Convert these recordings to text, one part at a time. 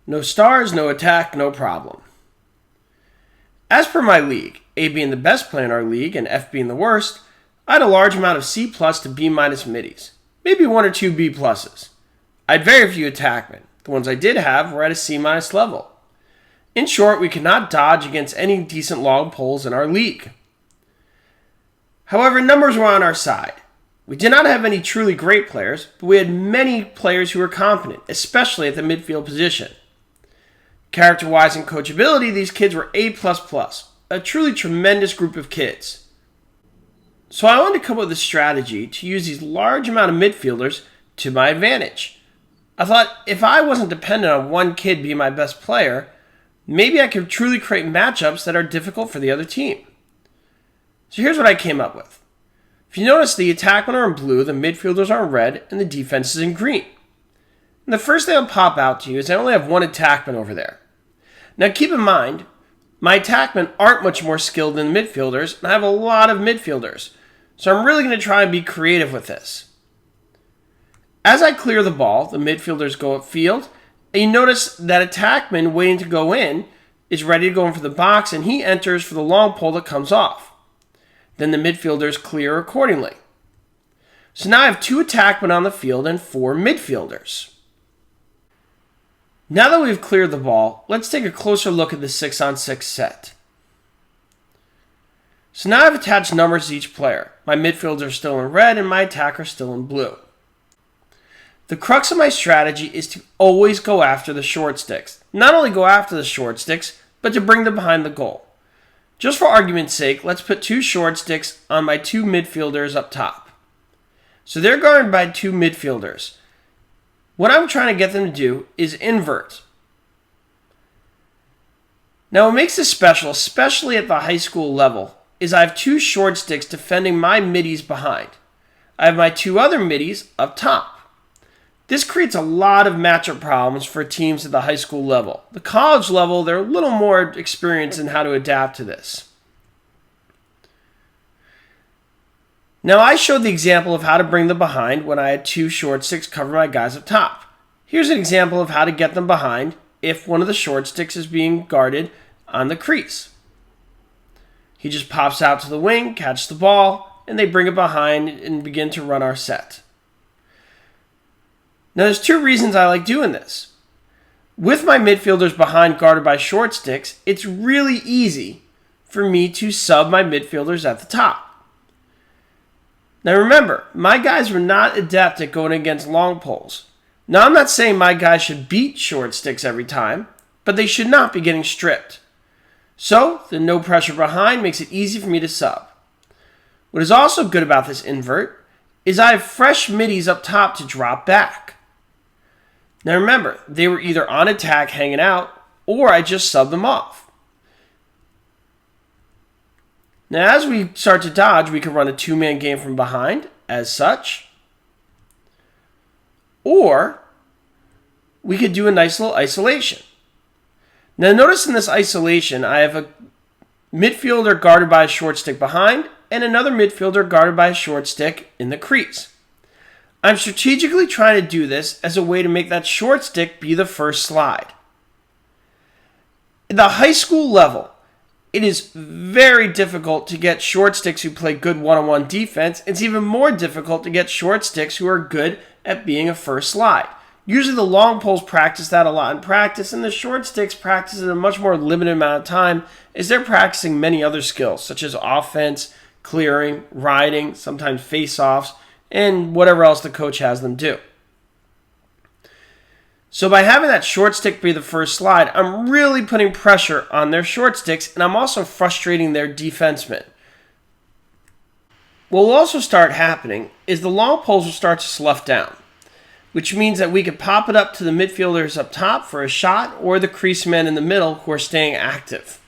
No stars, no attack, no problem. As per my league, A being the best player in our league and F being the worst, I had a large amount of C plus to B minus middies, maybe 1 or 2 B pluses. I had very few attackmen. The ones I did have were at a C minus level. In short, we could not dodge against any decent long poles in our league. However, numbers were on our side. We did not have any truly great players, but we had many players who were competent, especially at the midfield position. Character-wise and coachability, these kids were A++, a truly tremendous group of kids. So I wanted to come up with a strategy to use these large amount of midfielders to my advantage. I thought if I wasn't dependent on one kid being my best player, maybe I could truly create matchups that are difficult for the other team. So here's what I came up with. If you notice, the attackmen are in blue, the midfielders are in red, and the defense is in green. And the first thing that'll pop out to you is I only have one attackman over there. Now keep in mind, my attackmen aren't much more skilled than the midfielders, and I have a lot of midfielders. So I'm really going to try and be creative with this. As I clear the ball, the midfielders go upfield, and you notice that attackman waiting to go in is ready to go in for the box, and he enters for the long pole that comes off. Then the midfielders clear accordingly. So now I have 2 attackmen on the field and 4 midfielders. Now that we've cleared the ball, let's take a closer look at the 6-on-6 set. So now I've attached numbers to each player. My midfielders are still in red and my attacker is still in blue. The crux of my strategy is to always go after the short sticks. Not only go after the short sticks, but to bring them behind the goal. Just for argument's sake, let's put 2 short sticks on my 2 midfielders up top. So they're guarded by 2 midfielders. What I'm trying to get them to do is invert. Now what makes this special, especially at the high school level, is I have 2 short sticks defending my middies behind. I have my 2 other middies up top. This creates a lot of matchup problems for teams at the high school level. The college level, they're a little more experienced in how to adapt to this. Now I showed the example of how to bring them behind when I had 2 short sticks cover my guys up top. Here's an example of how to get them behind if one of the short sticks is being guarded on the crease. He just pops out to the wing, catches the ball, and they bring it behind and begin to run our set. Now there's 2 reasons I like doing this. With my midfielders behind guarded by short sticks, it's really easy for me to sub my midfielders at the top. Now remember, my guys were not adept at going against long poles. Now I'm not saying my guys should beat short sticks every time, but they should not be getting stripped. So the no pressure behind makes it easy for me to sub. What is also good about this invert is I have fresh middies up top to drop back. Now remember, they were either on attack hanging out, or I just subbed them off. Now as we start to dodge, we can run a 2-man game from behind, as such. Or we could do a nice little isolation. Now notice in this isolation, I have a midfielder guarded by a short stick behind, and another midfielder guarded by a short stick in the crease. I'm strategically trying to do this as a way to make that short stick be the first slide. At the high school level, it is very difficult to get short sticks who play good one-on-one defense. It's even more difficult to get short sticks who are good at being a first slide. Usually the long poles practice that a lot in practice, and the short sticks practice it a much more limited amount of time as they're practicing many other skills, such as offense, clearing, riding, sometimes face-offs, and whatever else the coach has them do. So by having that short stick be the first slide, I'm really putting pressure on their short sticks, and I'm also frustrating their defensemen. What will also start happening is the long poles will start to slough down, which means that we could pop it up to the midfielders up top for a shot, or the crease men in the middle who are staying active.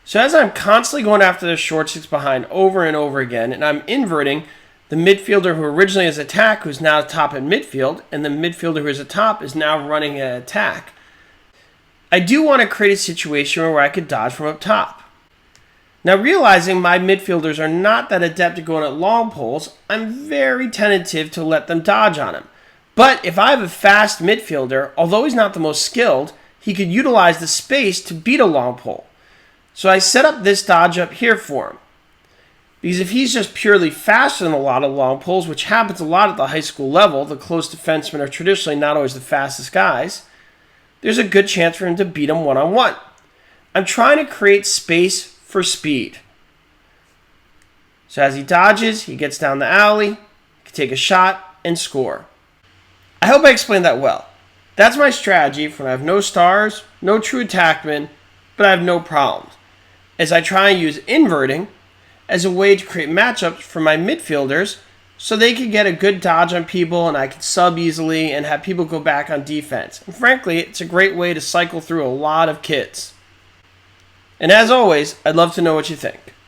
So as I'm constantly going after the short sticks behind over and over again, and I'm inverting the midfielder who originally is attack, who's now top in midfield, and the midfielder who is at top is now running an attack, I do want to create a situation where I could dodge from up top. Now realizing my midfielders are not that adept at going at long poles, I'm very tentative to let them dodge on him. But if I have a fast midfielder, although he's not the most skilled, he could utilize the space to beat a long pole. So I set up this dodge up here for him. Because if he's just purely faster than a lot of long poles, which happens a lot at the high school level, the close defensemen are traditionally not always the fastest guys, there's a good chance for him to beat him one-on-one. I'm trying to create space for speed. So as he dodges, he gets down the alley, he can take a shot, and score. I hope I explained that well. That's my strategy for when I have no stars, no true attackmen, but I have no problems, as I try and use inverting as a way to create matchups for my midfielders so they can get a good dodge on people and I can sub easily and have people go back on defense. And frankly, it's a great way to cycle through a lot of kids. And as always, I'd love to know what you think.